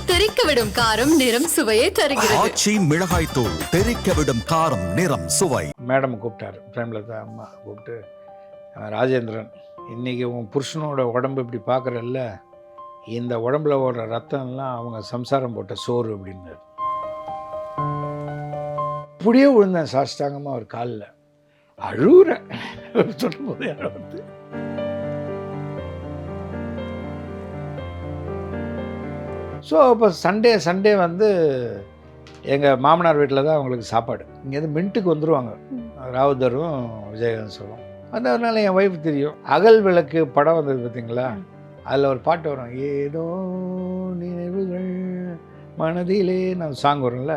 தெறிக்க விடும் காரம் நிறம் சுவையை தருகிறது. ஆச்சி மிளகாய் தூள் தெறிக்க விடும் காரம் நிறம் சுவை. மேடம் கூப்பிட்டாரு, பிரேமலதா அம்மா கூப்பிட்டு, ராஜேந்திரன் இன்றைக்கி உன் புருஷனோட உடம்பு இப்படி பார்க்குறல்ல, இந்த உடம்புல ஓடுற ரத்தம்லாம் அவங்க சம்சாரம் போட்ட சோறு அப்படின்னாரு. அப்படியே விழுந்தேன் சாஷ்டாங்கமாக அவர் காலில், அழுகுறேன் சொல்லும்போது யாரை வந்து. ஸோ இப்போ சண்டே வந்து எங்கள் மாமனார் வீட்டில் தான் அவங்களுக்கு சாப்பாடு. இங்கேருந்து மின்ட்டுக்கு வந்துடுவாங்க ராவுதரும் விஜயகாந்த் அதனால என் ஒய்ஃப் தெரியும். அகல் விளக்கு படம் வந்தது பார்த்தீங்களா, அதில் ஒரு பாட்டு வரும், ஏதோ நினைவுகள் மனதிலே நான் சாங் வரும்ல,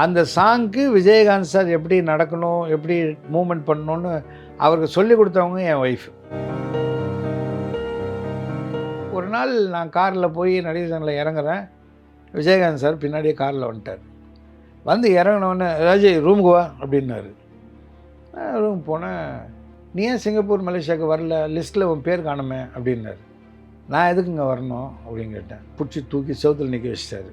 அந்த சாங்க்கு விஜயகாந்த் சார் எப்படி நடக்கணும், எப்படி மூமெண்ட் பண்ணணும்னு அவருக்கு சொல்லி கொடுத்தவங்க என் ஒய்ஃப். ஒரு நாள் நான் காரில் போய் நடிகர் சங்கத்தில் இறங்குறேன், விஜயகாந்த் சார் பின்னாடியே காரில் வந்துட்டார். வந்து இறங்கினோடனே, ராஜே ரூமுக்கு வா அப்படின்னாரு. ரூம் போனேன். நீ ஏன் சிங்கப்பூர் மலேசியாவுக்கு வரல, லிஸ்ட்டில் உன் பேர் காணுமே அப்படின்னாரு. நான் எதுக்குங்க வரணும் அப்படின்னு கேட்டேன். பிடிச்சி தூக்கி செவுத்தில் நிற்க வச்சிட்டாரு.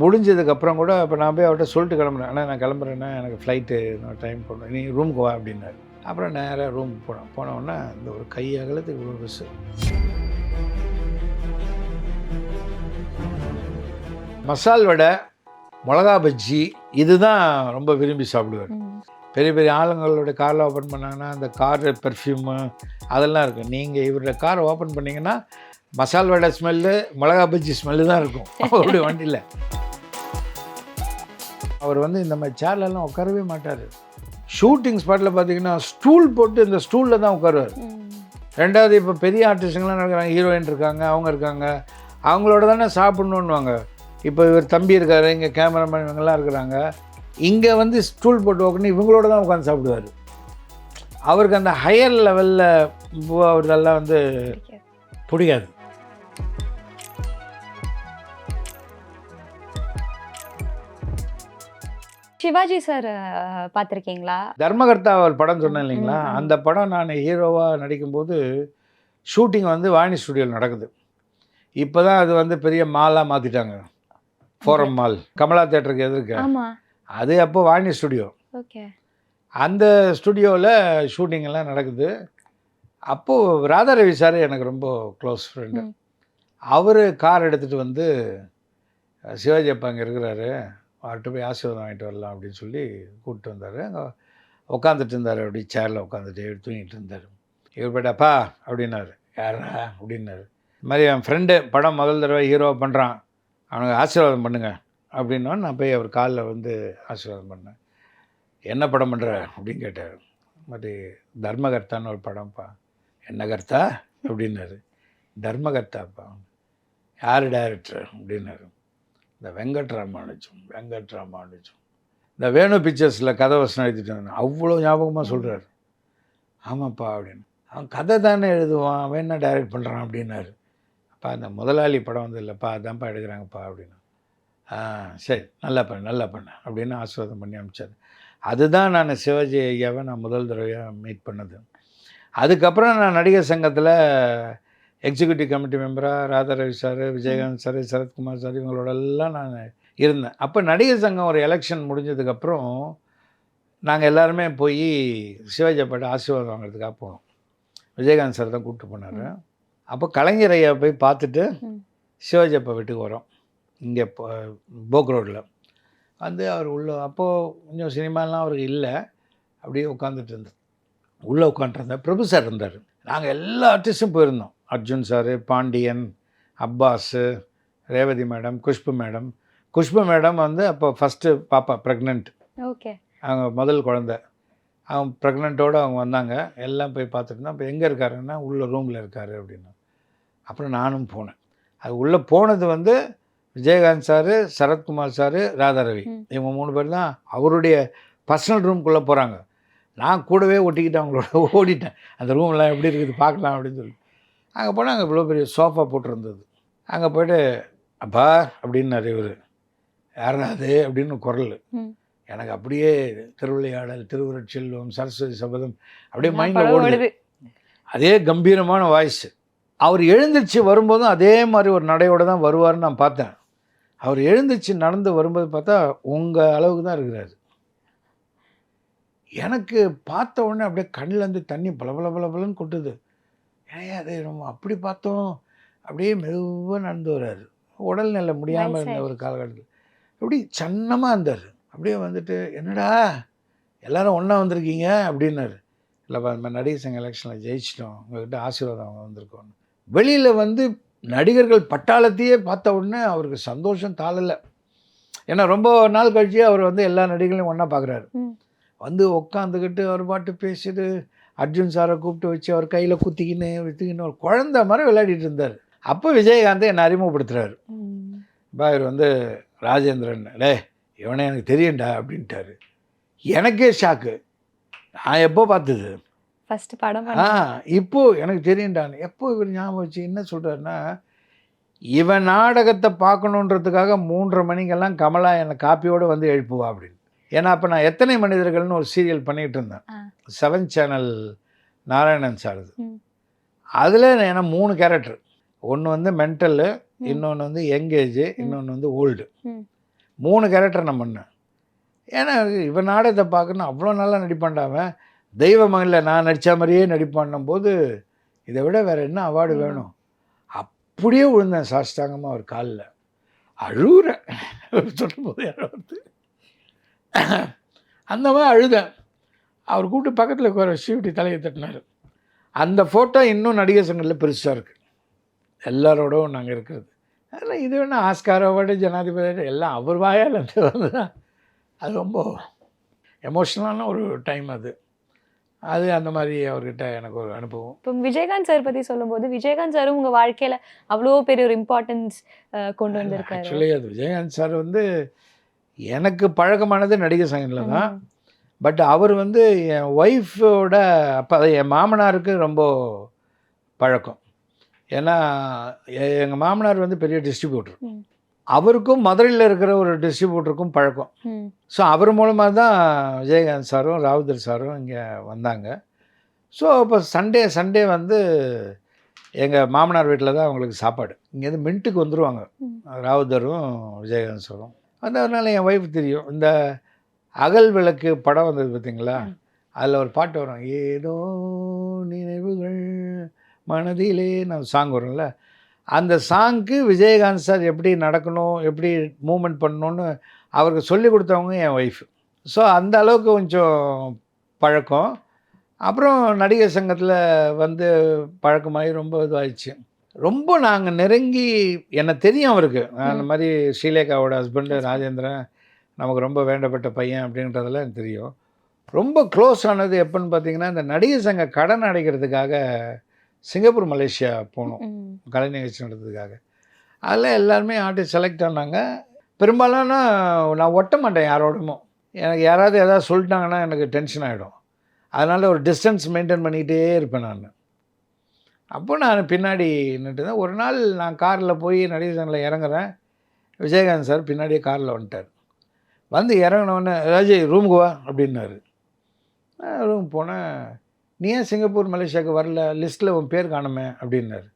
முடிஞ்சதுக்கப்புறம் கூட இப்போ நான் போய் அவர்கிட்ட சொல்லிட்டு கிளம்புறேன், ஆனால் நான் கிளம்புறேன்னா எனக்கு ஃப்ளைட்டு நான் டைம் போடணும், நீ ரூமுக்கு வா அப்படின்னாரு. அப்புறம் நேராக ரூமுக்கு போனோடனே இந்த ஒரு கை அகலத்துக்கு இவ்வளோ பெருசு மசால் வடை, மிளகா பஜ்ஜி, இதுதான் ரொம்ப விரும்பி சாப்பிடுவார். பெரிய பெரிய ஆளுங்களோட காரில் ஓப்பன் பண்ணாங்கன்னா அந்த கார் பெர்ஃப்யூமு அதெல்லாம் இருக்கும். நீங்கள் இவரோட காரை ஓப்பன் பண்ணிங்கன்னா மசால் வடை ஸ்மெல்லு, மிளகா பஜ்ஜி ஸ்மெல்லு தான் இருக்கும் அவருடைய வண்டியில். அவர் வந்து இந்த மாதிரி சேர்லெல்லாம் உட்காரவே மாட்டார். ஷூட்டிங் ஸ்பாட்டில் பார்த்தீங்கன்னா ஸ்டூல் போட்டு இந்த ஸ்டூலில் தான் உட்காருவார். ரெண்டாவது இப்போ பெரிய ஆர்டிஸ்ட்டுங்களாம் நடக்கிறாங்க, ஹீரோயின் இருக்காங்க, அவங்க இருக்காங்க, அவங்களோட தானே சாப்பிட்ணுன்னுவாங்க. இப்போ இவர் தம்பி இருக்கார், இங்கே கேமராமேன் இவங்கெல்லாம் இருக்கிறாங்க, இங்கே வந்து ஸ்டூல் போட்டு உட்காந்து இவங்களோட தான் உட்காந்து சாப்பிடுவார். அவருக்கு அந்த ஹையர் லெவலில் அவரெல்லாம் வந்து பிடிக்காது. சிவாஜி சார் பார்த்துருக்கீங்களா? தர்மகர்த்தா ஒரு படம் சொன்னேன் இல்லைங்களா, அந்த படம் நான் ஹீரோவாக நடிக்கும்போது ஷூட்டிங் வந்து வாணி ஸ்டுடியோவில் நடக்குது. இப்போ தான் அது வந்து பெரிய மாலாக மாற்றிட்டாங்க, ஃபோரம் மால், கமலா தேட்டருக்கு எதிர்க்க. அது அப்போ வாணி ஸ்டுடியோ. ஓகே. அந்த ஸ்டுடியோவில் ஷூட்டிங் எல்லாம் நடக்குது. அப்போது ராதாரவி சார் எனக்கு ரொம்ப க்ளோஸ் ஃப்ரெண்டு. அவர் கார் எடுத்துகிட்டு வந்து, சிவாஜி அப்பா அங்கே இருக்கிறாரு, அவர்கிட்ட போய் ஆசீர்வாதம் வாங்கிட்டு வரலாம் அப்படின்னு சொல்லி கூப்பிட்டு வந்தார். அங்கே உட்காந்துட்டு இருந்தார், அப்படி சேரில் உட்காந்துட்டு தூங்கிட்டு இருந்தார். இவர் போய்ட்டாப்பா அப்படின்னாரு. யாரா அப்படின்னாரு. இது மாதிரி என் ஃப்ரெண்டு படம் முதல் தடவை ஹீரோவாக பண்ணுறான், அவனுக்கு ஆசீர்வாதம் பண்ணுங்க அப்படின்னா நான் போய் அவர் காலில் வந்து ஆசீர்வாதம் பண்ணேன். என்ன படம் பண்ணுற அப்படின்னு கேட்டார். மாதிரி தர்மகர்த்தான்னு ஒரு படம்ப்பா. என்ன கர்த்தா அப்படின்னாரு. தர்மகர்த்தாப்பா. யார் டைரக்டர் அப்படின்னாரு. இந்த வெங்கட்ராமானுஜம். இந்த வேணு பிக்சர்ஸில் கதை வசனம் எழுதிட்டு வந்தேன். அவ்வளோ ஞாபகமாக சொல்கிறார். ஆமாப்பா அப்படின்னு. அவன் கதை தானே எழுதுவான், அவன் என்ன டைரக்ட் பண்ணுறான் அப்படின்னாரு. அப்பா அந்த முதலாளி படம் வந்து இல்லைப்பா, அதான்ப்பா எடுக்கிறாங்கப்பா அப்படின்னு. சரி நல்லா பண்ண அப்படின்னு ஆசீர்வாதம் பண்ணி அனுப்பிச்சார். அதுதான் நான் சிவாஜி ஐயாவை நான் முதல் தடவையாக மீட் பண்ணது. அதுக்கப்புறம் நான் நடிகர் சங்கத்தில் எக்ஸிக்யூட்டிவ் கமிட்டி மெம்பராக Radha Ravi sir, Vijayakanth sir, Sarathkumar sir இவங்களோடெல்லாம் நான் இருந்தேன். அப்போ நடிகர் சங்கம் ஒரு எலெக்ஷன் முடிஞ்சதுக்கப்புறம் நாங்கள் எல்லாருமே போய் சிவாஜி அப்பாட்ட ஆசீர்வாதம் வாங்குறதுக்காக போனோம். விஜயகாந்த் சார் தான் கூப்பிட்டு போனார். அப்போ கலைஞர் ஐயா போய் பார்த்துட்டு சிவாஜி அப்பா வீட்டுக்கு வரோம். இங்கே போக் ரோட்டில் வந்து அவர் உள்ளே, அப்போது கொஞ்சம் சினிமாலாம் அவருக்கு இல்லை, அப்படியே உட்காந்துட்டு இருந்தார். உள்ளே உட்காந்துருந்தார். பிரபு சார் இருந்தார். நாங்கள் எல்லா ஆர்டிஸ்ட்டும் போயிருந்தோம். Arjun sir, Pandian, Abbas, Revathi madam, Khushbu madam வந்து அப்போ ஃபஸ்ட்டு பாப்பா ப்ரெக்னென்ட். ஓகே. அவங்க முதல் குழந்தை. அவங்க ப்ரெக்னென்ட்டோடு அவங்க வந்தாங்க. எல்லாம் போய் பார்த்துட்டு இருந்தோம். அப்போ எங்கே இருக்காருன்னா உள்ள ரூமில் இருக்கார் அப்படின்னா. அப்புறம் நானும் போனேன். அது உள்ளே போனது வந்து விஜயகாந்த் சார், சரத்குமார் சார், ராதாரவி இவங்க 3 பேர் தான் அவருடைய பர்சனல் ரூம்குள்ளே போகிறாங்க. நான் கூடவே ஒட்டிக்கிட்டு அவங்களோட ஓடிட்டேன். அந்த ரூம்லாம் எப்படி இருக்குது பார்க்கலாம் அப்படின்னு சொல்லி. அங்கே போனால் அங்கே இவ்வளோ பெரிய சோஃபா போட்டிருந்தது. அங்கே போய்ட்டு அப்பா அப்படின்னாரு இவர். யாரா அது அப்படின்னு குரல். எனக்கு அப்படியே திருவிளையாடல், திருவருட்செல்வம், சரஸ்வதி சபதம் அப்படியே மைண்டில் ஓடுது. அதே கம்பீரமான வாய்ஸ். அவர் எழுந்திரிச்சு வரும்போதும் அதே மாதிரி ஒரு நடையோடு தான் வருவார்னு நான் பார்த்தேன். அவர் எழுந்துச்சு நடந்து வரும்போது பார்த்தா உங்கள் அளவுக்கு தான் இருக்கிறாரு. எனக்கு பார்த்த உடனே அப்படியே கண்ணிலேருந்து தண்ணி பளபளன்னு கொட்டுது. ஏன் அது ரொம்ப அப்படி பார்த்தோம். அப்படியே மெதுவாக நடந்து வர்றாரு. உடல்நிலை முடியாமல் இருந்த ஒரு காலகட்டத்தில் அப்படி சன்னமாக இருந்தார். அப்படியே வந்துட்டு என்னடா எல்லாரும் ஒன்றா வந்திருக்கீங்க அப்படின்னாரு. இல்லைப்பா இந்த மாதிரி நடிகர் சங்க எலெக்ஷனில் ஜெயிச்சிட்டோம், உங்கள்கிட்ட ஆசீர்வாதம் வந்திருக்கோம். வெளியில் வந்து நடிகர்கள் பட்டாளத்தையே பார்த்த உடனே அவருக்கு சந்தோஷம் தாழலை. ஏன்னா ரொம்ப நாள் கழிச்சு அவர் வந்து எல்லா நடிகர்களையும் ஒன்றா பார்க்குறாரு. வந்து உட்காந்துக்கிட்டு அவர் பாட்டு பேசிட்டு அர்ஜுன் சாரை கூப்பிட்டு வச்சு அவர் கையில் குத்திக்கின்னு ஒரு குழந்த மாதிரி விளையாடிட்டு இருந்தார். அப்போ விஜயகாந்தை என்னை அறிமுகப்படுத்துகிறாரு. பா இவர் வந்து ராஜேந்திரன், டே இவனே எனக்கு தெரியும்டா அப்படின்ட்டாரு. எனக்கே ஷாக்கு. நான் எப்போ பார்த்தது ஃபர்ஸ்ட் படம் இப்போ எனக்கு தெரியும்டான்னு. எப்போ இவர் ஞாபகம் வச்சு என்ன சொல்கிறாருன்னா, இவன் நாடகத்தை பார்க்கணுன்றதுக்காக 3:30 மணிக்கெல்லாம் கமலா என்னை காப்பியோடு வந்து எழுப்புவா அப்படின்னு. ஏன்னா அப்போ நான் எத்தனை மனிதர்கள்னு ஒரு சீரியல் பண்ணிகிட்டு இருந்தேன். 7 சேனல் நாராயணன் சார்து. அதில் ஏன்னா 3 கேரக்டர். ஒன்று வந்து மென்டலு, இன்னொன்று வந்து யங்கேஜு, இன்னொன்று வந்து ஓல்டு. 3 கேரக்டர் நான் பண்ணேன். ஏன்னா இவன் நாடகத்தை பார்க்கணும் அவ்வளோ நல்லா நடிப்பான்டாவன். தெய்வ மகனில் நான் நடித்த மாதிரியே நடிப்பான்னும் போது இதை விட வேறு என்ன அவார்டு வேணும். அப்படியே விழுந்தேன் சாஷ்டாங்கமாக அவர் காலில் அழுகுறேன். சொல்லும்போது யாராவது அந்த மாதிரி அழுதேன். அவர் கூப்பிட்டு பக்கத்தில் உட்கார வச்சு தலையை தட்டினார். அந்த ஃபோட்டோ இன்னும் நடிகர் சங்கத்தில் பெருசாக இருக்குது. எல்லாரோடவும் நாங்கள் இருக்கிறது. அதனால் இது வேணா ஆஸ்கார் அவார்டு, ஜனாதிபதி எல்லாம் அவர் வாயால் வந்து தான். அது ரொம்ப எமோஷ்னலான ஒரு டைம் அது. அந்த மாதிரி அவர்கிட்ட எனக்கு ஒரு அனுபவம். இப்போ விஜயகாந்த் சார் பற்றி சொல்லும்போது, விஜயகாந்த் சாரும் உங்கள் வாழ்க்கையில் அவ்வளோ பெரிய ஒரு இம்பார்ட்டன்ஸ் கொண்டு வந்திருக்காரு. ஆக்சுவலி அது விஜயகாந்த் சார் வந்து எனக்கு பழக்கமானது நடிகர் சங்கத்தில் தான். பட் அவர் வந்து என் ஒய்ஃபோட அப்போ என் மாமனாருக்கு ரொம்ப பழக்கம். ஏன்னா எங்கள் மாமனார் வந்து பெரிய டிஸ்ட்ரிபியூட்டர். அவருக்கும் மதுரையில் இருக்கிற ஒரு டிஸ்ட்ரிபியூட்டருக்கும் பழக்கம். ஸோ அவர் மூலமாக தான் விஜயகாந்த் சாரும் ராவுதர் சாரும் இங்கே வந்தாங்க. ஸோ இப்போ சண்டே வந்து எங்கள் மாமனார் வீட்டில் தான் அவங்களுக்கு சாப்பாடு. இங்கேருந்து மின்ட்டுக்கு வந்துடுவாங்க ராவுதரும் விஜயகாந்த் சாரும். அதனால என் ஒய்ஃப் தெரியும். இந்த அகல் விளக்கு படம் வந்தது பார்த்தீங்களா, அதில் ஒரு பாட்டு வரும், ஏதோ நினைவுகள் மனதிலே நான் சாங் வரும்ல, அந்த சாங்க்கு விஜயகாந்த் சார் எப்படி நடக்கணும், எப்படி மூமெண்ட் பண்ணணுன்னு அவருக்கு சொல்லி கொடுத்தவங்க என் ஒய்ஃப். ஸோ அந்த அளவுக்கு கொஞ்சம் பழக்கம். அப்புறம் நடிகர் சங்கத்தில் வந்து பழக்கமாகி ரொம்ப இதுவாகிடுச்சு. ரொம்ப நாங்கள் நெருங்கி என்னை தெரியும் அவருக்கு. அந்த மாதிரி ஸ்ரீலேகாவோட ஹஸ்பண்டு ராஜேந்திரன் நமக்கு ரொம்ப வேண்டப்பட்ட பையன் அப்படின்றதெல்லாம் எனக்கு தெரியும். ரொம்ப க்ளோஸ் ஆனது எப்போன்னு பார்த்தீங்கன்னா, இந்த நடிகர் சங்க கடன் அடைக்கிறதுக்காக சிங்கப்பூர் மலேசியா போனோம் கலை நிகழ்ச்சி நடத்துறதுக்காக. அதில் எல்லாருமே ஆர்டிஸ்ட் செலக்ட் ஆனாங்க. பெரும்பாலான நான் ஒட்ட மாட்டேன் யாரோடமும். எனக்கு யாராவது எதாவது சொல்லிட்டாங்கன்னா எனக்கு டென்ஷன் ஆகிடும். அதனால் ஒரு டிஸ்டன்ஸ் மெயின்டைன் பண்ணிக்கிட்டே இருப்பேன் நான். அப்போ நான் பின்னாடி நின்றுட்டு தான். ஒரு நாள் நான் காரில் போய் நடிகர் சங்கத்தில் இறங்குறேன். விஜயகாந்த் சார் பின்னாடியே காரில் வந்துட்டார். வந்து இறங்கினோடனே ராஜி ரூமுக்கு வா அப்படின்னாரு. ரூம் போனேன். நீ ஏன் சிங்கப்பூர் மலேசியாவுக்கு வரல, லிஸ்ட்டில் உன் பேர் காணுமே அப்படின்னாரு.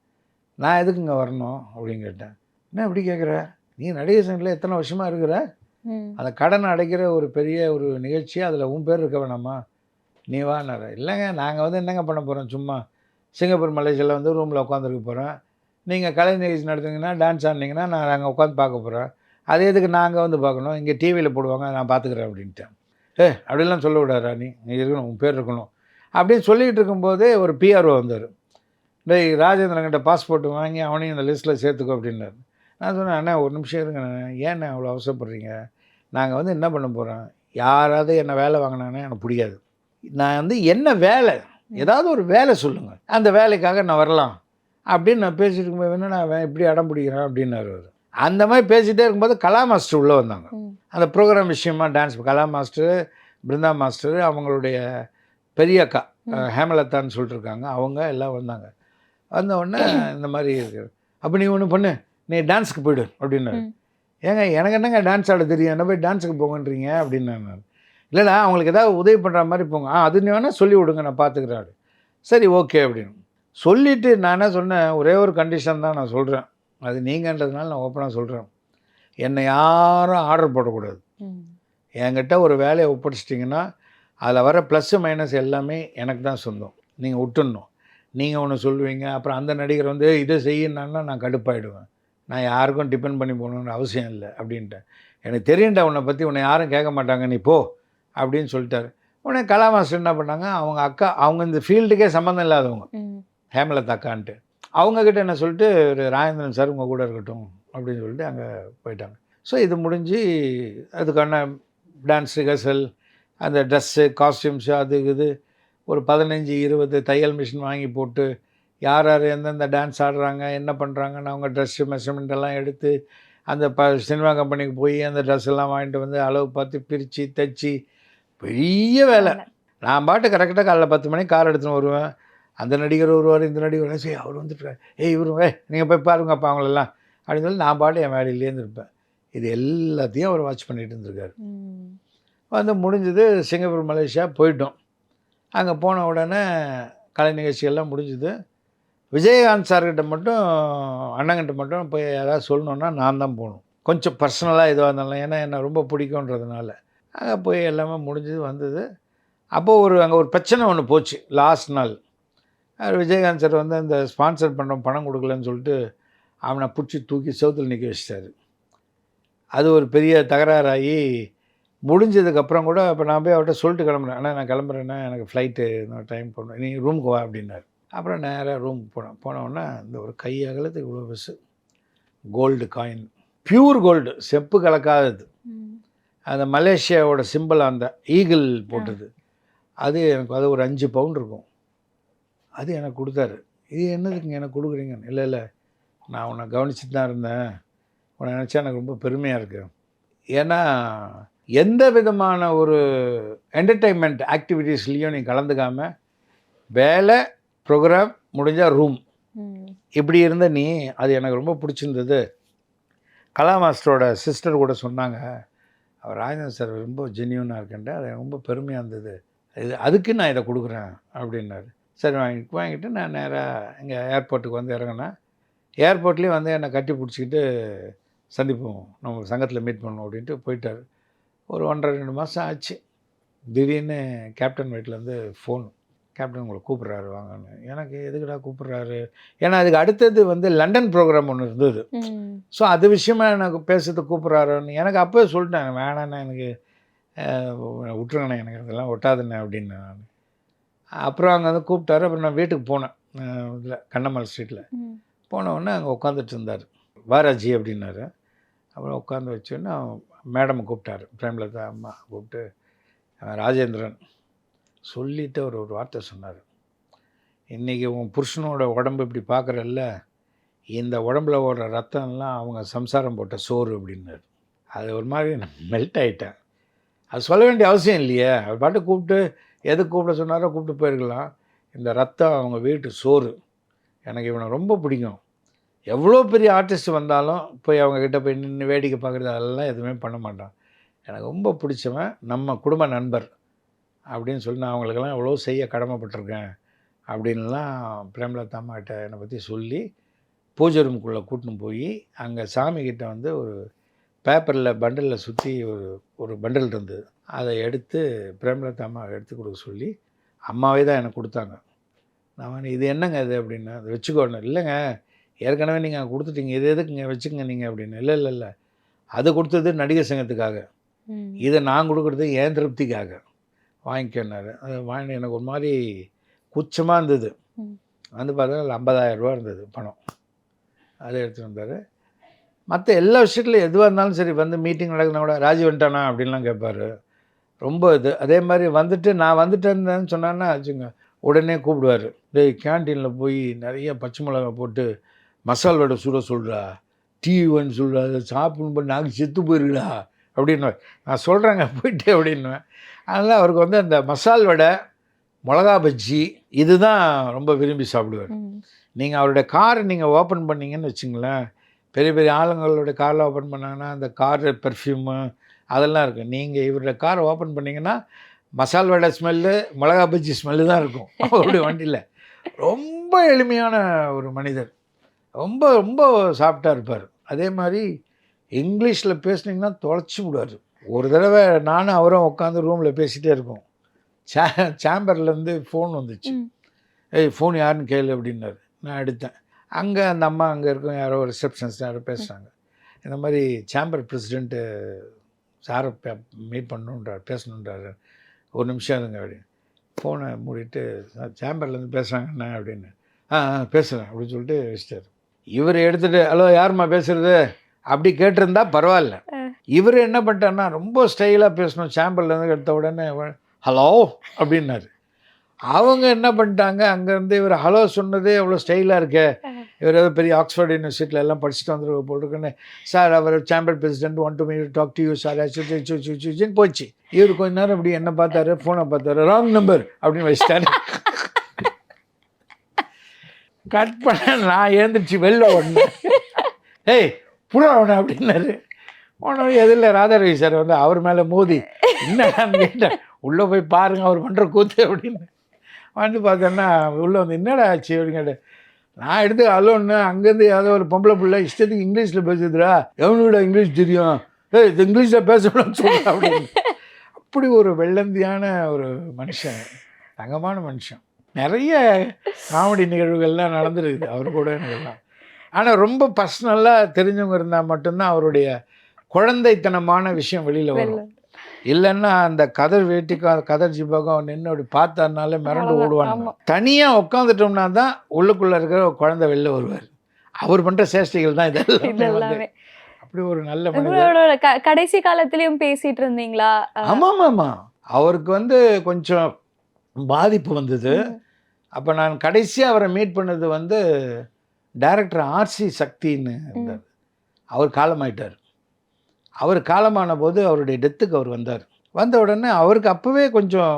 நான் எதுக்குங்க வரணும் அப்படின்னு கேட்டேன். என்ன அப்படி கேட்குற, நீ நடிகர் சங்கத்தில் எத்தனை வருஷமாக இருக்கிற, அந்த கடனை அடைக்கிற ஒரு பெரிய ஒரு நிகழ்ச்சி, அதில் உன் பேர் இருக்க வேணாமா, நீ வான்னாரு. இல்லைங்க நாங்கள் வந்து என்னங்க பண்ண போகிறோம், சும்மா சிங்கப்பூர் மலேசியாவில் வந்து ரூமில் உட்காந்துருக்க போகிறேன். நீங்கள் கலை நிகழ்ச்சி நடத்துனீங்கன்னா டான்ஸ் ஆடினீங்கன்னா நான் அங்கே உட்காந்து பார்க்க போகிறேன். அது எதுக்கு நாங்கள் வந்து பார்க்கணும், இங்கே டிவியில் போடுவாங்க நான் பார்த்துக்குறேன் அப்படின்ட்டேன். அப்படிலாம் சொல்ல விடாதா, நீ இருக்கணும், உன் பேர் இருக்கணும் அப்படின்னு சொல்லிகிட்டு இருக்கும்போதே ஒரு பிஆர்ஓ வந்தார். டேய் ராஜேந்திரன்கிட்ட பாஸ்போர்ட் வாங்கி அவனையும் இந்த லிஸ்ட்டில் சேர்த்துக்கோ அப்படின்னாரு. நான் சொன்னேன், அண்ணா ஒரு நிமிஷம் இருங்க, ஏண்ணே அவ்வளோ அவசரப்படுறீங்க, நாங்கள் வந்து என்ன பண்ண போகிறோம், யாராவது என்னை வேலை வாங்கினாங்கன்னா எனக்கு பிடிக்காது. நான் வந்து என்ன வேலை, ஏதாவது ஒரு வேலை சொல்லுங்கள், அந்த வேலைக்காக நான் வரலாம் அப்படின்னு நான் பேசிட்டு இருக்கும்போது என்ன நான் இப்படி அடம் பிடிக்கிறேன் அப்படின்னாரு அவர். அந்த மாதிரி பேசிகிட்டே இருக்கும்போது கலா மாஸ்டர் உள்ளே வந்தாங்க. அந்த ப்ரோக்ராம் விஷயமா டான்ஸ் கலா மாஸ்டர், பிருந்தா மாஸ்டர், அவங்களுடைய பெரிய அக்கா ஹேமலதான்னு சொல்லிட்டுருக்காங்க, அவங்க எல்லாம் வந்தாங்க. வந்த உடனே இந்த மாதிரி இருக்குது, அப்போ நீ ஒன்று பண்ணு, நீ டான்ஸுக்கு போய்டு அப்படின்னாரு. ஏங்க எனக்கு என்னங்க டான்ஸ் ஆட தெரியும், என்ன போய் டான்ஸுக்கு போங்கன்றீங்க அப்படின்னு. இல்லைடா அவங்களுக்கு ஏதாவது உதவி பண்ணுற மாதிரி போங்க, அது நீ வேணால் சொல்லி விடுங்க நான் பார்த்துக்கிறேன். சரி ஓகே அப்படின்னு சொல்லிவிட்டு நான் என்ன சொன்னேன், ஒரே ஒரு கண்டிஷன் தான் நான் சொல்கிறேன், அது நீங்கன்றதுனால நான் ஓப்பனாக சொல்கிறேன். என்னை யாரும் ஆர்டர் போடக்கூடாது. ம். என்கிட்ட ஒரு வேலையை ஒப்படைச்சிட்டிங்கன்னா அதில் வர ப்ளஸ்ஸு மைனஸ் எல்லாமே எனக்கு தான் சொந்தம். நீங்கள் விட்டுடணும். நீங்கள் ஒன்று சொல்லுவீங்க, அப்புறம் அந்த நடிகர் வந்து இதை செய்யினான்னா நான் கடுப்பாயிடுவேன். நான் யாருக்கும் டிபெண்ட் பண்ணி போகணுன்னு அவசியம் இல்லை அப்படின்ட்டேன். எனக்கு தெரியும்டா உன்னை பற்றி, உன்னை யாரும் கேட்க மாட்டாங்க, நீ போ அப்படின்னு சொல்லிட்டாரு. உடனே கலா மாஸ்டர் என்ன பண்ணாங்க, அவங்க அக்கா, அவங்க இந்த ஃபீல்டுக்கே சம்மந்தம் இல்லாதவங்க, ஹேமலதா அக்கான்ட்டு, அவங்கக்கிட்ட என்ன சொல்லிட்டு ஒரு ராஜேந்திரன் சார் உங்கள் கூட இருக்கட்டும் அப்படின்னு சொல்லிட்டு அங்கே போயிட்டாங்க. ஸோ இது முடிஞ்சு அதுக்கான டான்ஸ் ரிஹர்சல், அந்த ட்ரெஸ்ஸு, காஸ்டியூம்ஸு, அது இது ஒரு 15-20 தையல் மிஷின் வாங்கி போட்டு யார் யார் எந்தெந்த டான்ஸ் ஆடுறாங்க, என்ன பண்ணுறாங்கன்னு அவங்க ட்ரெஸ்ஸு மெஷர்மெண்ட் எல்லாம் எடுத்து அந்த சினிமா கம்பெனிக்கு போய் அந்த ட்ரெஸ் எல்லாம் வாங்கிட்டு வந்து அளவு பார்த்து பிரித்து தைச்சி பெரிய வேலை. நான் பாட்டு கரெக்டாக காலைல 10 மணிக்கு கார் எடுத்துன்னு வருவேன். அந்த நடிகர் வருவார், இந்த நடிகர் வருவார், சரி அவர் வந்துட்டுருக்கார், இவரும் நீங்கள் போய் பாருங்கப்பா அவங்களெல்லாம் அப்படின்னு சொல்லி நான் பாட்டு என் வேலையிலேருந்து இருப்பேன். இது எல்லாத்தையும் அவர் வாட்ச் பண்ணிகிட்டு இருந்திருக்காரு. வந்து முடிஞ்சது, சிங்கப்பூர் மலேசியா போயிட்டோம். அங்கே போன உடனே கலை நிகழ்ச்சிகள்லாம் முடிஞ்சுது. விஜயகாந்த் சார்கிட்ட மட்டும், அண்ணங்கிட்ட மட்டும் போய் யாராவது சொல்லணுன்னா நான் தான் போகணும். கொஞ்சம் பர்சனலாக எதுவாக இருந்தாலும், ஏன்னா என்னை ரொம்ப பிடிக்குன்றதுனால. அங்கே போய் எல்லாமே முடிஞ்சது வந்தது. அப்போது அங்கே ஒரு பிரச்சனை ஒன்று போச்சு. லாஸ்ட் நாள் விஜயகாந்த் சார் வந்து அந்த ஸ்பான்சர் பண்ணுறோம் பணம் கொடுக்கலன்னு சொல்லிட்டு அவனை பிடிச்சி தூக்கி செவுத்தில் நிற்க வச்சிட்டாரு. அது ஒரு பெரிய தகராறாகி முடிஞ்சதுக்கப்புறம் கூட இப்போ நான் போய் அவர்கிட்ட சொல்லிட்டு கிளம்புறேன், ஆனால் நான் கிளம்புறேன்னா எனக்கு ஃப்ளைட்டு நான் டைம் போடணும், நீ ரூமுக்கு வா அப்படின்னாரு. அப்புறம் நேராக ரூமுக்கு போனோடனே இந்த ஒரு கை அகலத்துக்கு இவ்வளோ பெருசு கோல்டு காயின், பியூர் கோல்டு, செப்பு கலக்காதது, அந்த மலேசியாவோட சிம்பிள் அந்த ஈகிள் போட்டது, அது எனக்கு அது ஒரு 5 பவுண்ட் இருக்கும். அது எனக்கு கொடுத்தாரு. இது என்னதுக்குங்க எனக்கு கொடுக்குறீங்கன்னு. இல்லை இல்லை, நான் உன்னை கவனிச்சுட்டு தான் இருந்தேன், உன்னை நினச்சா எனக்கு ரொம்ப பெருமையாக இருக்குது. ஏன்னா எந்த விதமான ஒரு என்டர்டெயின்மெண்ட் ஆக்டிவிட்டீஸ்லேயும் நீ கலந்துக்காமல் வேலை, ப்ரோக்ராம் முடிஞ்சால் ரூம், இப்படி இருந்த நீ, அது எனக்கு ரொம்ப பிடிச்சிருந்தது. கலா மாஸ்டரோட சிஸ்டர் கூட சொன்னாங்க, அவர் ராஜேந்திரன் சார் ரொம்ப ஜென்யூனாக இருக்கேன்ட்டு, அது ரொம்ப பெருமையாக இருந்தது, அதுக்கு நான் இதை கொடுக்குறேன் அப்படின்னாரு. சரி வாங்கிட்டு நான் நேராக இங்கே ஏர்போர்ட்டுக்கு வந்து இறங்கினேன். ஏர்போர்ட்லேயும் வந்து என்னை கட்டி பிடிச்சிக்கிட்டு சந்திப்போம், நம்ம சங்கத்தில் மீட் பண்ணோம் அப்படின்ட்டு போயிட்டார். ஒரு 1.5-2 மாதம் ஆச்சு. திடீர்னு கேப்டன் வீட்டிலேருந்து ஃபோன், கேப்டன் உங்களை கூப்பிட்றாரு வாங்கன்னு. எனக்கு எதுக்குடா கூப்பிட்றாரு, ஏன்னா அதுக்கு அடுத்தது வந்து லண்டன் ப்ரோக்ராம் ஒன்று இருந்தது. ஸோ அது விஷயமா எனக்கு பேசுறதுக்கு கூப்பிட்றாருன்னு எனக்கு அப்போவே சொல்லிட்டேன், வேணாண்ணே எனக்கு விட்டுருங்கண்ணே, எனக்கு அதெல்லாம் ஒட்டாதுண்ணே அப்படின்னு நான். அப்புறம் அங்கே வந்து கூப்பிட்டாரு. அப்புறம் நான் வீட்டுக்கு போனேன், இதில் கண்ணம்மாள் ஸ்ட்ரீட்டில். போனவுடனே அங்கே உட்காந்துட்டு இருந்தார். வாராஜி அப்படின்னாரு. அப்புறம் உட்காந்து வச்சோன்னா மேடம் கூப்பிட்டாரு, பிரேமலதா அம்மா கூப்பிட்டு, ராஜேந்திரன் சொல்லிவிட்டு அவர் ஒரு வார்த்தை சொன்னார், இன்றைக்கி உன் புருஷனோட உடம்பு இப்படி பார்க்குறல்ல, இந்த உடம்புல ஓடுற ரத்தம்லாம் அவங்க சம்சாரம் போட்ட சோறு அப்படின்னாரு. அது ஒரு மாதிரி மெல்ட் ஆகிட்டேன். அது சொல்ல வேண்டிய அவசியம் இல்லையே, அவர் பாட்டு கூப்பிட்டு எதுக்கு கூப்பிட சொன்னாரோ கூப்பிட்டு போயிருக்கலாம். இந்த ரத்தம் அவங்க வீட்டு சோறு, எனக்கு இவனை ரொம்ப பிடிக்கும், எவ்வளோ பெரிய ஆர்டிஸ்ட் வந்தாலும் போய் அவங்கக்கிட்ட போய் நின்று வேடிக்கை பார்க்குறது அதெல்லாம் எதுவுமே பண்ண மாட்டான், எனக்கு ரொம்ப பிடிச்சவன், நம்ம குடும்ப நண்பர் அப்படின்னு சொல்லி நான் அவங்களுக்கெல்லாம் எவ்வளோ செய்ய கடமைப்பட்டிருக்கேன் அப்படின்லாம் பிரேமலதா அம்மாக்கிட்ட என்னை பற்றி சொல்லி பூஜை ரூமுக்குள்ளே கூட்டின்னு போய் அங்கே சாமிக்கிட்ட வந்து ஒரு பேப்பரில் பண்டலில் சுற்றி ஒரு பண்டல் இருந்தது, அதை எடுத்து பிரேமலதா அம்மா எடுத்து கொடுக்க சொல்லி, அம்மாவே தான் எனக்கு கொடுத்தாங்க. நான் இது என்னங்க இது அப்படின்னு, அதை வச்சுக்கோன்னு. இல்லைங்க ஏற்கனவே நீங்கள் கொடுத்துட்டீங்க, இது எதுக்குங்க வச்சுக்கோங்க நீங்கள் அப்படின்னு. இல்லை இல்லை இல்லை, அது கொடுத்தது நடிகர் சங்கத்துக்காக, இதை நான் கொடுக்குறது என் திருப்திக்காக, வாங்கிக்கன்னாரு. அதை வாங்கி எனக்கு ஒரு மாதிரி குச்சமாக இருந்தது. வந்து பார்த்தா 50,000 ரூபா இருந்தது பணம், அதை எடுத்துகிட்டு வந்தார். மற்ற எல்லா விஷயத்துலையும் எதுவாக இருந்தாலும் சரி, வந்து மீட்டிங் நடக்குதுன்னா கூட ராஜி வந்துட்டானா அப்படின்லாம் கேட்பார். ரொம்ப இது. அதே மாதிரி வந்துட்டு நான் வந்துட்டேன்னு சொன்னான்னா வச்சுங்க, உடனே கூப்பிடுவார், டேய் கேன்டீனில் போய் நிறைய பச்சை மிளகா போட்டு மசால் வடை சுட சொல்கிறா, டீ வேணுன்னு சொல்கிறா, அதை சாப்பிடணும் பண்ணி நாங்கள் செத்து போயிருக்கா அப்படின்னு நான் சொல்கிறேங்க போயிட்டு அப்படின்னுவேன். அதனால் அவருக்கு வந்து அந்த மசால் வடை, மிளகா பஜ்ஜி இதுதான் ரொம்ப விரும்பி சாப்பிடுவார். நீங்கள் அவருடைய காரை நீங்கள் ஓப்பன் பண்ணிங்கன்னு வச்சுங்களேன், பெரிய பெரிய ஆளுங்களோட காரில் ஓப்பன் பண்ணாங்கன்னா அந்த கார் பெர்ஃப்யூமு அதெல்லாம் இருக்கும். நீங்கள் இவருடைய காரை ஓப்பன் பண்ணிங்கன்னா மசால் வடை ஸ்மெல்லு, மிளகா பஜ்ஜி ஸ்மெல்லு தான் இருக்கும் அவருடைய வண்டியில். ரொம்ப எளிமையான ஒரு மனிதர், ரொம்ப ரொம்ப சாஃப்டாக இருப்பார். அதே மாதிரி இங்கிலீஷில் பேசுனீங்கன்னா தொலைச்சி விடுவார். ஒரு தடவை நானும் அவரும் உட்காந்து ரூமில் பேசிகிட்டே இருக்கோம். சேம்பர்லேருந்து ஃபோன் வந்துச்சு. ஏய் ஃபோன் யாருன்னு கேளு அப்படின்னாரு. நான் எடுத்தேன். அங்கே அந்த அம்மா அங்கே இருக்கும் யாரோ ரிசப்ஷனிஸ்ட் யாரோ பேசுகிறாங்க. இந்த மாதிரி சேம்பர் பிரசிடெண்ட்டு சாரை மீட் பண்ணணுன்றார், பேசணுன்றாரு, ஒரு நிமிஷம் இருங்க அப்படின்னு. ஃபோனை மூடிட்டு சேம்பர்லேருந்து பேசுகிறாங்கண்ணா அப்படின்னு. பேசுகிறேன் அப்படின்னு சொல்லிட்டு வச்சிட்டார். இவர் எடுத்துகிட்டு ஹலோ யாரும்மா பேசுகிறது அப்படி கேட்டிருந்தா பரவாயில்ல. இவர் என்ன பண்ணிட்டாருன்னா ரொம்ப ஸ்டைலாக பேசணும். சேம்பர்லேருந்து எடுத்த உடனே ஹலோ அப்படின்னாரு. அவங்க என்ன பண்ணிட்டாங்க, அங்கேருந்து இவர் ஹலோ சொன்னதே அவ்வளோ ஸ்டைலாக இருக்கே, இவர் ஏதோ பெரிய ஆக்ஸ்ஃபோர்ட் யூனிவர்சிட்டியில் எல்லாம் படிச்சுட்டு வந்துருக்க போட்டுருக்குன்னு, சார் அவர் chamber president one to me talk to you sir சுச்சின்னு போச்சு. இவர் கொஞ்ச நேரம் இப்படி என்ன பார்த்தாரு, ஃபோனை பார்த்தாரு, ராங் நம்பர் அப்படின்னு வச்சிட்டாரு. கட் பண்ண நான் எழுந்திரிச்சு வெளில ஓடினேன். ஏய் புடா அவனை அப்படின்னாரு. உடனே எதில் ராதாரவி சார் வந்து அவர் மேலே மோதி என்னடான்னு கேட்டேன். உள்ளே போய் பாருங்கள் அவர் பண்ணுற கூத்து அப்படின்னு. வந்து பார்த்தோன்னா உள்ளே வந்து என்னடா ஆச்சு அப்படின்னு கேட்டேன். நான் எடுத்து அலோன்னு அங்கேருந்து ஏதோ ஒரு பொம்பளை பிள்ளை இஷ்டத்துக்கு இங்கிலீஷில் பேசுதுடா, எவனோட இங்கிலீஷ் தெரியும், இது இங்கிலீஷில் பேசணும்னு சொல்கிறேன் அப்படின்னு. அப்படி ஒரு வெள்ளந்தியான ஒரு மனுஷன், தங்கமான மனுஷன். நிறைய காமெடி நிகழ்வுகள்லாம் நடந்துருக்குது அவர் கூட எனக்கெல்லாம். ஆனால் ரொம்ப பர்சனலாக தெரிஞ்சவங்க இருந்தால் மட்டும்தான் அவருடைய குழந்தைத்தனமான விஷயம் வெளியில் வரும். இல்லைன்னா அந்த கதர் வேட்டிக்கும் கதர் ஜிப்பாக்கும் நின்று அப்படி பார்த்தாருனால மிரண்டு ஓடுவாங்க. தனியாக உட்காந்துட்டோம்னா தான் உள்ளுக்குள்ளே இருக்கிற குழந்தை வெளில வருவார். அவர் பண்ணுற சேஷ்டிகள் தான் இதெல்லாம். அப்படி ஒரு நல்ல மனிதர். கடைசி காலத்திலையும் பேசிட்டு இருந்தீங்களா? ஆமாம் ஆமாம். அவருக்கு வந்து கொஞ்சம் பாதிப்பு வந்தது. அப்போ நான் கடைசியாக அவரை மீட் பண்ணது வந்து டைரக்டர் ஆர்சி சக்தின்னு இருந்தார். அவர் காலமாயிட்டார். அவர் காலமான போது அவருடைய டெத்துக்கு அவர் வந்தார். வந்த உடனே அவருக்கு அப்போவே கொஞ்சம்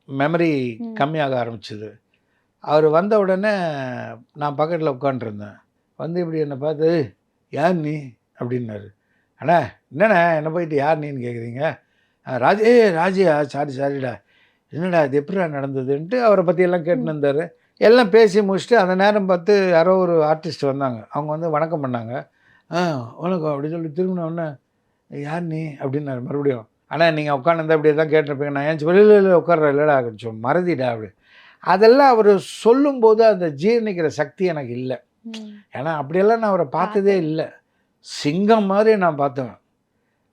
மெமரி கம்மியாக ஆரம்பிச்சிது. அவர் வந்த உடனே நான் பக்கத்தில் உட்காண்ட்ருந்தேன். வந்து இப்படி என்னை பார்த்து யார் நீ அப்படின்னாரு. அண்ணா என்னண்ணா என்னை போயிட்டு யார் நீன்னு கேட்குறீங்க? ராஜியா சாரிடா, என்னடா இது எப்படிடா நடந்ததுன்ட்டு அவரை பற்றியெல்லாம் கேட்டுன்னு இருந்தார். எல்லாம் பேசி முடிச்சுட்டு அந்த நேரம் பார்த்து யாரோ ஒரு ஆர்டிஸ்ட் வந்தாங்க. அவங்க வந்து வணக்கம் பண்ணாங்க. வணக்கம் அப்படின்னு சொல்லி திரும்பினோடனே யார் நீ அப்படின்னாரு மறுபடியும். ஆனால் நீங்கள் உட்காந்துருந்தா இப்படி தான் கேட்டிருப்பீங்க. நான் ஏன் வெளியில் உட்கார்றேன் இல்லைடா கொஞ்சம் மறதிடா அப்படி. அதெல்லாம் அவர் சொல்லும்போது அந்த ஜீர்ணிக்கிற சக்தி எனக்கு இல்லை. ஏன்னா அப்படியெல்லாம் நான் அவரை பார்த்ததே இல்லை. சிங்கம் மாதிரி நான் பார்த்தேன்.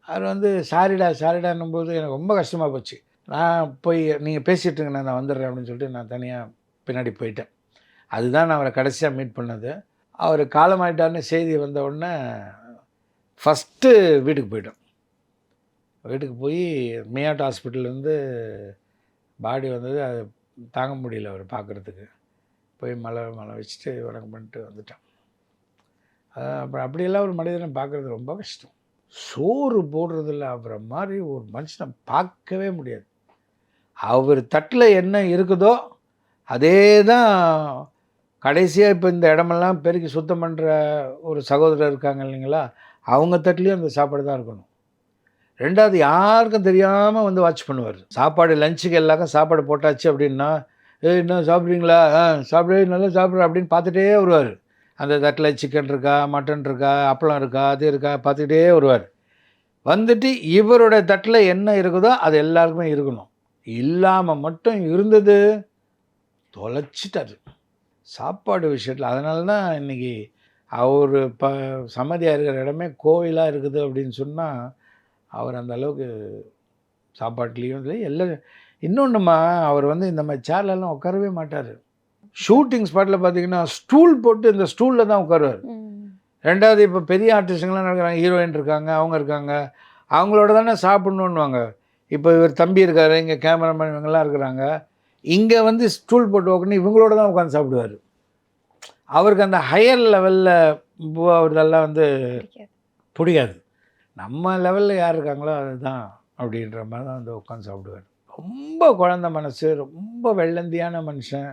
அவர் வந்து சாரிடான்னும் போது எனக்கு ரொம்ப கஷ்டமாக போச்சு. நான் போய் நீங்கள் பேசிட்டுருங்க நான் வந்துடுறேன் அப்படின்னு சொல்லிட்டு நான் தனியாக பின்னாடி போயிட்டேன். அதுதான் நான் அவரை கடைசியாக மீட் பண்ணது. அவர் காலமாயிட்டார்னு செய்தி வந்த உடனே ஃபஸ்ட்டு வீட்டுக்கு போயிட்டோம். வீட்டுக்கு போய் மேயாட் ஹாஸ்பிட்டல்லேருந்து பாடி வந்தது. அது தாங்க முடியல அவர் பார்க்குறதுக்கு. போய் மலை வச்சுட்டு வணக்கம் பண்ணிட்டு வந்துட்டேன். அப்புறம் அப்படியெல்லாம் ஒரு மனிதனை பார்க்குறது ரொம்ப கஷ்டம். சோறு போடுறதில்ல அவரை மாதிரி ஒரு மனுஷனை பார்க்கவே முடியாது. அவர் தட்டில் என்ன இருக்குதோ அதே தான் கடைசியாக இப்போ இந்த இடமெல்லாம் பெருக்கி சுத்தம் பண்ணுற ஒரு சகோதரர் இருக்காங்க இல்லைங்களா, அவங்க தட்டுலேயும் அந்த சாப்பாடு தான் இருக்கணும். ரெண்டாவது யாருக்கும் தெரியாமல் வந்து வாட்ச் பண்ணுவார். சாப்பாடு லஞ்சுக்கு எல்லாருக்கும் சாப்பாடு போட்டாச்சு அப்படின்னா, என்ன சாப்பிட்றீங்களா, சாப்பிடு நல்லா சாப்பிட்ற அப்படின்னு பார்த்துட்டே வருவார். அந்த தட்டில் சிக்கன் இருக்கா, மட்டன் இருக்கா, அப்பளம் இருக்கா, அது இருக்கா பார்த்துக்கிட்டே வருவார். வந்துட்டு இவரோட தட்டில் என்ன இருக்குதோ அது எல்லாருக்குமே இருக்கணும். இல்லாமல் மட்டும் இருந்தது தொலைச்சிட்டார் சாப்பாடு விஷயத்தில். அதனால தான் இன்றைக்கி அவர் சமாதியாக இருக்கிற இடமே கோவிலாக இருக்குது அப்படின்னு சொன்னால் அவர் அந்த அளவுக்கு சாப்பாட்லேயும் இல்லை எல்லாம். இன்னொன்றுமா அவர் வந்து இந்த மாதிரி சேர்லெல்லாம் உட்காரவே மாட்டார். ஷூட்டிங் ஸ்பாட்டில் பார்த்தீங்கன்னா ஸ்டூல் போட்டு இந்த ஸ்டூலில் தான் உட்காருவார். ரெண்டாவது இப்போ பெரிய ஆர்டிஸ்ட்டுங்களாம் நடக்கிறாங்க, ஹீரோயின் இருக்காங்க, அவங்க இருக்காங்க, அவங்களோட தானே சாப்பிட்ணுன்னுவாங்க. இப்போ இவர் தம்பி இருக்கார், இங்கே கேமராமேன் இவங்கெல்லாம் இருக்கிறாங்க, இங்கே வந்து ஸ்டூல் போட்டு உட்காந்து இவங்களோட தான் உட்காந்து சாப்பிடுவார். அவருக்கு அந்த ஹையர் லெவலில் அவரெல்லாம் வந்து பிடிக்காது. நம்ம லெவலில் யார் இருக்காங்களோ அதுதான் அப்படின்ற மாதிரி தான் வந்து உட்காந்து சாப்பிடுவார். ரொம்ப குழந்த மனசு, ரொம்ப வெள்ளந்தியான மனுஷன்.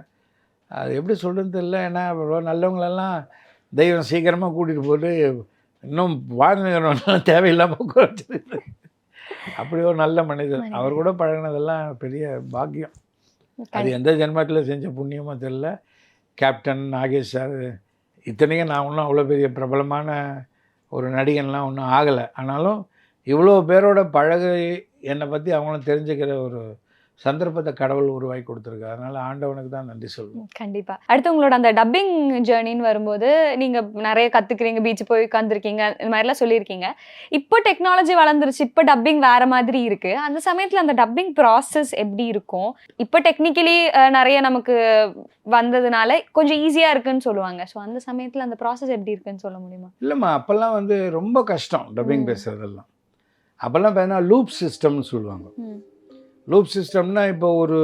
அது எப்படி சொல்கிறதுன்னு தெரியல. ஏன்னா இவ்வளோ நல்லவங்களெல்லாம் தெய்வம் சீக்கிரமாக கூட்டிகிட்டு போட்டு இன்னும் வாழ்ந்துக்கிறவங்களாம் தேவையில்லாமல் குறைச்சிருக்கு. அப்படி ஒரு நல்ல மனிதர். அவர் கூட பழகினதெல்லாம் பெரிய பாக்கியம். அது எந்த ஜென்மத்தில் செஞ்ச புண்ணியமோ தெரியல. கேப்டன் நாகேஷ் சார் இத்தனைக்கும் நான் ஒன்றும் அவ்வளோ பெரிய பிரபலமான ஒரு நடிகன்லாம் ஒன்றும் ஆகலை. ஆனாலும் இவ்வளோ பேரோட பழகி என்னை பற்றி அவங்களும் தெரிஞ்சுக்கிற ஒரு சந்தர்ப்பத்தை கடவுள் உருவாக்கி கொடுத்துருக்கு. அதனால் ஆண்டவனுக்கு தான் நன்றி சொல்லணும். கண்டிப்பா. அடுத்து உங்களோட அந்த டப்பிங் ஜேர்னின்னு வரும்போது நீங்க நிறைய கத்துக்கிறீங்க, பீச் போய் உட்காந்துருக்கீங்க, இந்த மாதிரிலாம் சொல்லியிருக்கீங்க. இப்போ டெக்னாலஜி வளர்ந்துருச்சு, இப்போ டப்பிங் வேற மாதிரி இருக்கு. அந்த சமயத்துல அந்த டப்பிங் ப்ராசஸ் எப்படி இருக்கும்? இப்போ டெக்னிக்கலி நிறைய நமக்கு வந்ததுனால கொஞ்சம் ஈஸியா இருக்குன்னு சொல்லுவாங்க. ஸோ அந்த சமயத்துல அந்த ப்ராசஸ் எப்படி இருக்குன்னு சொல்ல முடியுமா? இல்லைம்மா, அப்போல்லாம் வந்து ரொம்ப கஷ்டம் டப்பிங் பேசுகிறதெல்லாம். அப்போல்லாம் பார்த்தீங்கன்னா லூப் சிஸ்டம்னு சொல்லுவாங்க. லூப் சிஸ்டம்னா இப்போ ஒரு